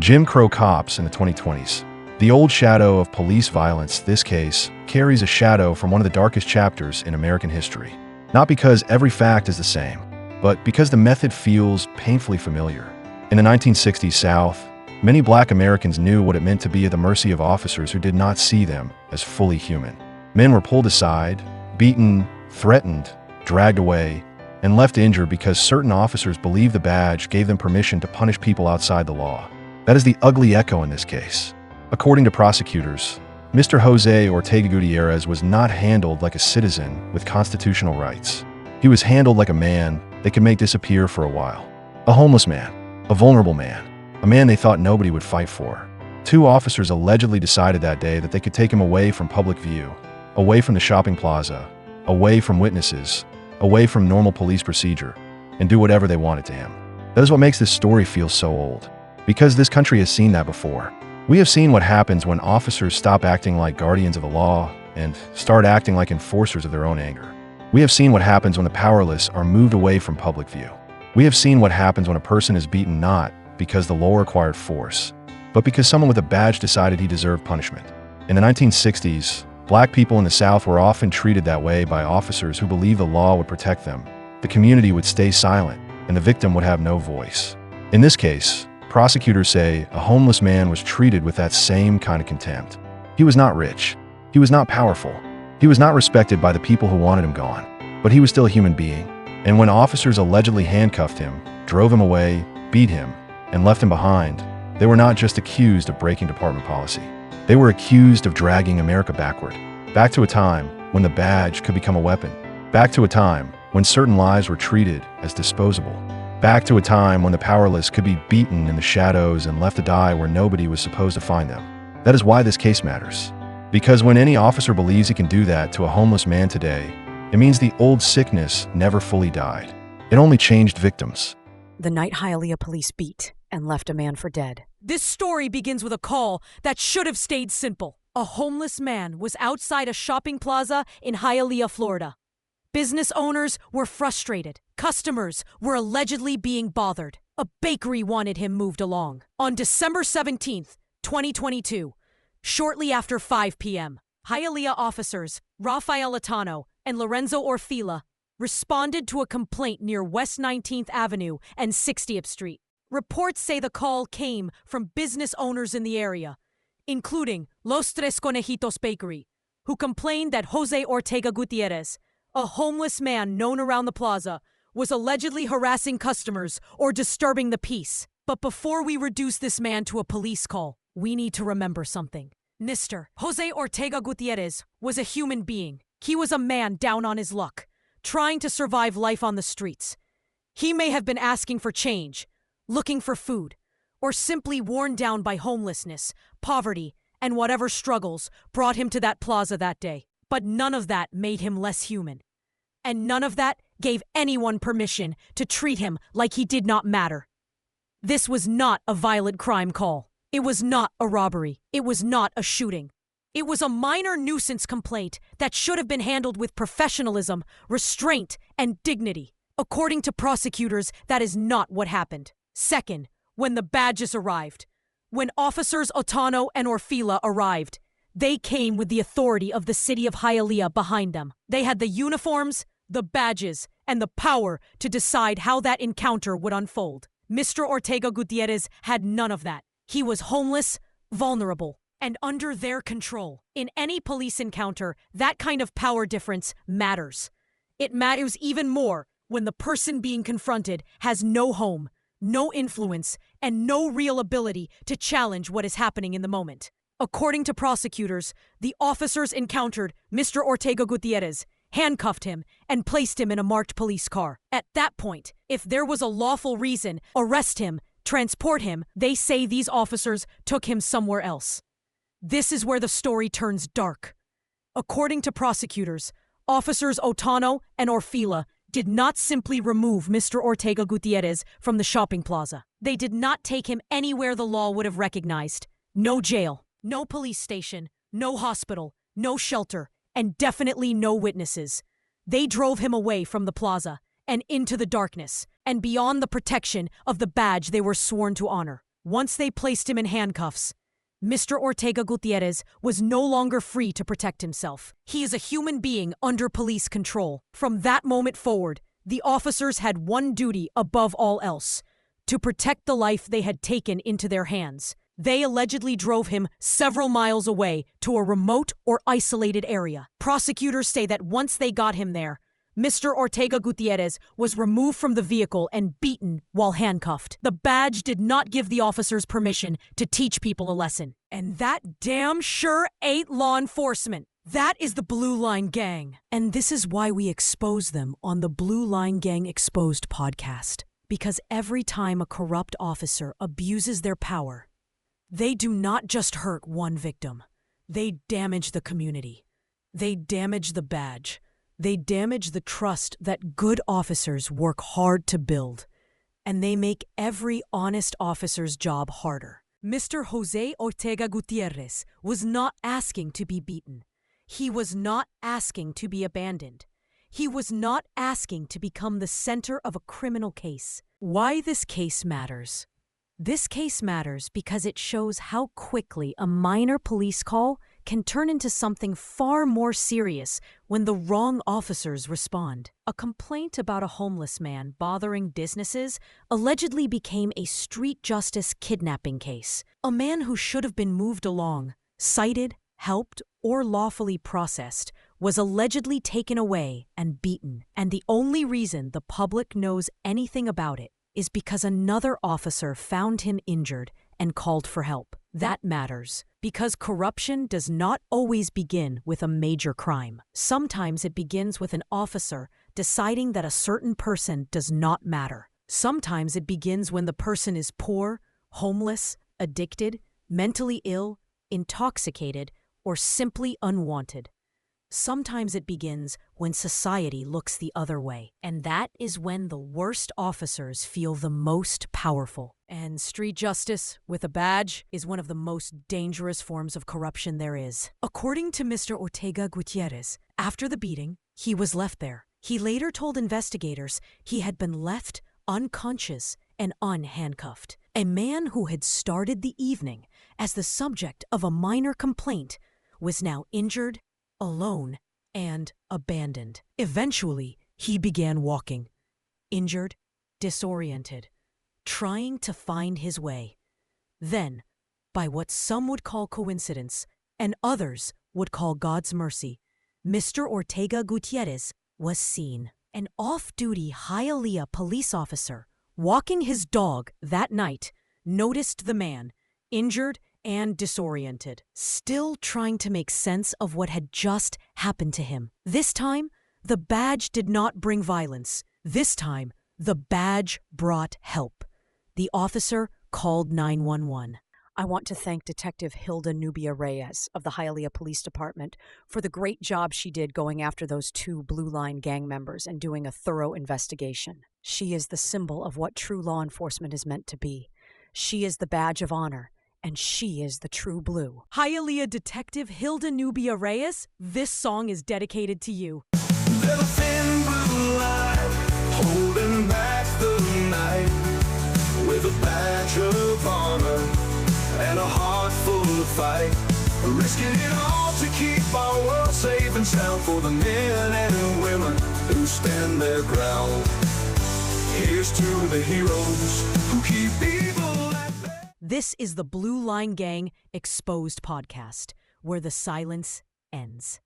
Jim Crow cops in the 2020s. The old shadow of police violence, this case, carries a shadow from one of the darkest chapters in American history. Not because every fact is the same, but because the method feels painfully familiar. In the 1960s South, many Black Americans knew what it meant to be at the mercy of officers who did not see them as fully human. Men were pulled aside, beaten, threatened, dragged away, and left injured because certain officers believed the badge gave them permission to punish people outside the law. That is the ugly echo in this case. According to prosecutors, Mr. Jose Ortega Gutierrez was not handled like a citizen with constitutional rights. He was handled like a man they could make disappear for a while. A homeless man, a vulnerable man, a man they thought nobody would fight for. Two officers allegedly decided that day that they could take him away from public view, away from the shopping plaza, away from witnesses, away from normal police procedure, and do whatever they wanted to him. That is what makes this story feel so old. Because this country has seen that before. We have seen what happens when officers stop acting like guardians of the law and start acting like enforcers of their own anger. We have seen what happens when the powerless are moved away from public view. We have seen what happens when a person is beaten not because the law required force, but because someone with a badge decided he deserved punishment. In the 1960s, Black people in the South were often treated that way by officers who believed the law would protect them. The community would stay silent, and the victim would have no voice. In this case, prosecutors say a homeless man was treated with that same kind of contempt. He was not rich. He was not powerful. He was not respected by the people who wanted him gone. But he was still a human being. And when officers allegedly handcuffed him, drove him away, beat him, and left him behind, they were not just accused of breaking department policy. They were accused of dragging America backward. Back to a time when the badge could become a weapon. Back to a time when certain lives were treated as disposable. Back to a time when the powerless could be beaten in the shadows and left to die where nobody was supposed to find them. That is why this case matters. Because when any officer believes he can do that to a homeless man today, it means the old sickness never fully died. It only changed victims. The night Hialeah police beat and left a man for dead. This story begins with a call that should have stayed simple. A homeless man was outside a shopping plaza in Hialeah, Florida. Business owners were frustrated. Customers were allegedly being bothered. A bakery wanted him moved along. On December 17th, 2022, shortly after 5 p.m., Hialeah officers Rafael Latano and Lorenzo Orfila responded to a complaint near West 19th Avenue and 60th Street. Reports say the call came from business owners in the area, including Los Tres Conejitos Bakery, who complained that Jose Ortega Gutierrez, a homeless man known around the plaza, was allegedly harassing customers or disturbing the peace. But before we reduce this man to a police call, we need to remember something. Mr. Jose Ortega Gutierrez was a human being. He was a man down on his luck, trying to survive life on the streets. He may have been asking for change, looking for food, or simply worn down by homelessness, poverty, and whatever struggles brought him to that plaza that day. But none of that made him less human. And none of that gave anyone permission to treat him like he did not matter. This was not a violent crime call. It was not a robbery. It was not a shooting. It was a minor nuisance complaint that should have been handled with professionalism, restraint, and dignity. According to prosecutors, that is not what happened. Second, when the badges arrived, when officers Otano and Orfila arrived, they came with the authority of the city of Hialeah behind them. They had the uniforms, the badges, and the power to decide how that encounter would unfold. Mr. Ortega Gutierrez had none of that. He was homeless, vulnerable, and under their control. In any police encounter, that kind of power difference matters. It matters even more when the person being confronted has no home, no influence, and no real ability to challenge what is happening in the moment. According to prosecutors, the officers encountered Mr. Ortega Gutierrez, handcuffed him, and placed him in a marked police car. At that point, if there was a lawful reason, arrest him, transport him, they say these officers took him somewhere else. This is where the story turns dark. According to prosecutors, officers Otano and Orfila did not simply remove Mr. Ortega Gutierrez from the shopping plaza. They did not take him anywhere the law would have recognized. No jail, no police station, no hospital, no shelter, and definitely no witnesses. They drove him away from the plaza and into the darkness and beyond the protection of the badge they were sworn to honor. Once they placed him in handcuffs, Mr. Ortega Gutierrez was no longer free to protect himself. He is a human being under police control. From that moment forward, the officers had one duty above all else: to protect the life they had taken into their hands. They allegedly drove him several miles away to a remote or isolated area. Prosecutors say that once they got him there, Mr. Ortega Gutierrez was removed from the vehicle and beaten while handcuffed. The badge did not give the officers permission to teach people a lesson. And that damn sure ain't law enforcement. That is the Blue Line Gang. And this is why we expose them on the Blue Line Gang Exposed podcast. Because every time a corrupt officer abuses their power, they do not just hurt one victim. They damage the community. They damage the badge. They damage the trust that good officers work hard to build. And they make every honest officer's job harder. Mr. Jose Ortega Gutierrez was not asking to be beaten. He was not asking to be abandoned. He was not asking to become the center of a criminal case. Why this case matters? This case matters because it shows how quickly a minor police call can turn into something far more serious when the wrong officers respond. A complaint about a homeless man bothering businesses allegedly became a street justice kidnapping case. A man who should have been moved along, cited, helped, or lawfully processed was allegedly taken away and beaten. And the only reason the public knows anything about it is because another officer found him injured and called for help. That matters, because corruption does not always begin with a major crime. Sometimes it begins with an officer deciding that a certain person does not matter. Sometimes it begins when the person is poor, homeless, addicted, mentally ill, intoxicated, or simply unwanted. Sometimes it begins when society looks the other way, and that is when the worst officers feel the most powerful. And street justice with a badge is one of the most dangerous forms of corruption there is. According to Mr. Ortega Gutierrez, after the beating, he was left there. He later told investigators he had been left unconscious and unhandcuffed. A man who had started the evening as the subject of a minor complaint was now injured, alone, and abandoned. Eventually, he began walking, injured, disoriented, trying to find his way. Then, by what some would call coincidence and others would call God's mercy, Mr. Ortega Gutierrez was seen. An off-duty Hialeah police officer walking his dog that night noticed the man, injured and disoriented, still trying to make sense of what had just happened to him. This time, the badge did not bring violence. This time, the badge brought help. The officer called 911. I want to thank Detective Hilda Nubia Reyes of the Hialeah Police Department for the great job she did going after those 2 Blue Line gang members and doing a thorough investigation. She is the symbol of what true law enforcement is meant to be. She is the badge of honor, and she is the true blue. Hialeah Detective Hilda Nubia Reyes, this song is dedicated to you. There's a thin blue line holding back the night, with a badge of honor and a heart full of fight, risking it all to keep our world safe and sound for the men and women who stand their ground. Here's to the heroes who keep evil at bay. This is the Blue Line Gang Exposed podcast, where the silence ends.